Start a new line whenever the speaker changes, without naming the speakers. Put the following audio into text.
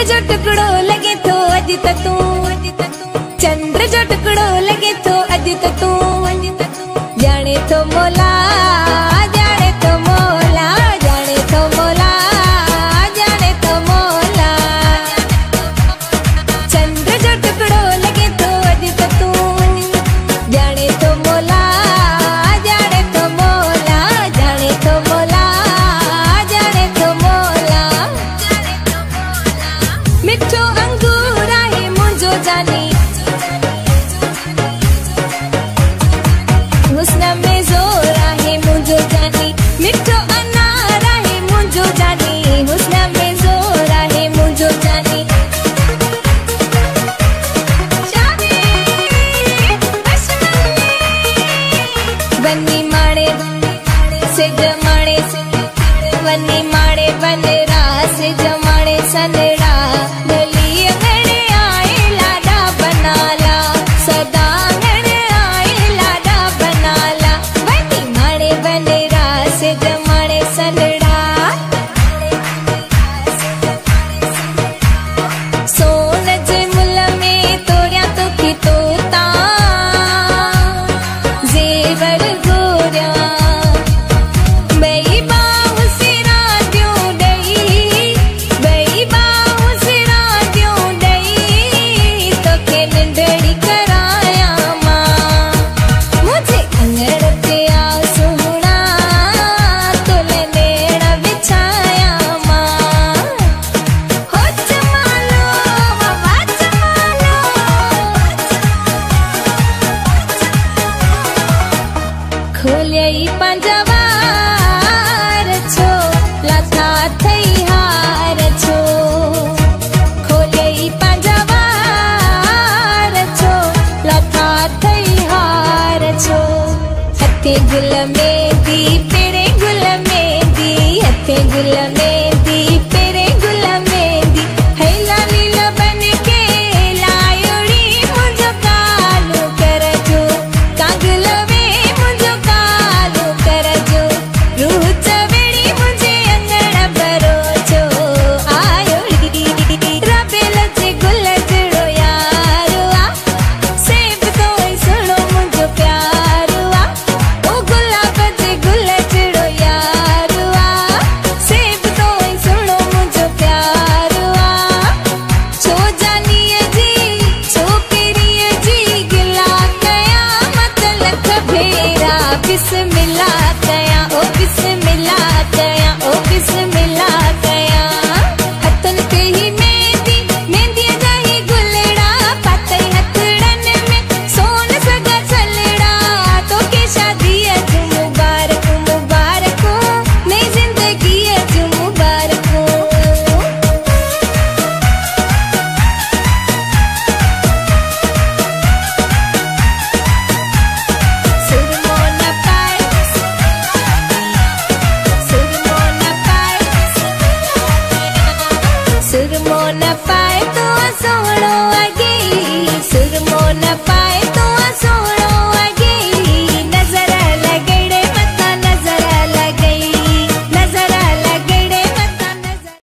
जो टुकड़ो लगे तो अज तू, चंद्र जो टुकड़ो लगे तो अज तू, जाने तो मोला, जाने तो मोला, जाने तो मोला, जाने तो मोला। चंद्र जो टुकड़ो लगे तो अज तू, जाने तो मोला, जाने तो मोला, जाने तो मोला, जाने तो मोला। मिठो अंगूर आहे मुंहिंजो जानी, हुस्न में जोर आहे मुंहिंजो जानी, मिठो अनार आहे मुंहिंजो जानी, हुस्न में जोर आहे मुंहिंजो जानी। वनी माणे से जमाणे, वनी माणे वन रास जमाणे सनड़ा, गली अंगणे आए लाडा बनाला, सदा अंगणे आए लाडा बनाला। वनी माणे वन रास जमाणे सनड़ा, सोन जे मुल में तोड़िया तो की तोता, जेवर गोरिया बई बाहु सिरा द्यूं ॾई, बई बाहु सिरा द्यूं ॾई, तोखे नंढड़ी कराया मां। मुझे अंगण ते आ सुहिणा, तोले नेण विछाया मां। हो चमालो बाबा चमालो, खोलियई पंहिंजा वार छो, लथा थई हार छो, खोलियई पंहिंजा वार छो, लथा थई हार छो। हथे गुल मेंदी पेरे गुल मेंदी, हथे गुल मेंदी पेरे गुल मेंदी, है लाली लबन के लायोड़ी मुंहिंजो कालो करजो, कागल में मुंहिंजो कालो करजो, रूह चवेड़ी मुंहिंजे अंगण भरोजो, आयोड़ी रबेल जे गुल जहिड़ो यारो आ, सेब तो ई सुहिणो मुंहिंजो प्यारो आ, ओ गुलाब जे गुल जहिड़ो यारो आ, सेब तो ई सुहिणो मुंहिंजो प्यारो आ। छो जानीअ जी छोकिरीअ जी गिला कया, मत लख भेरा बिस्मिल्ला कया, ओ बिस्मिल्ला कया, ओ बिस्मिल्ला कया। हथन ते ही मेहंदी, मेहंदीअ जा ही गुलड़ा, पातई हथड़न में सोन सगा छलड़ा, तोखे शादीअ जूं मुबारकूं मुबारकूं, नई ज़िंदगीअ जूं मुबारकूं। सुरमो न पाए, सुरमो न पाए, सुरमो न पाए तो सोहणो अॻे, सुरमो न पाए तो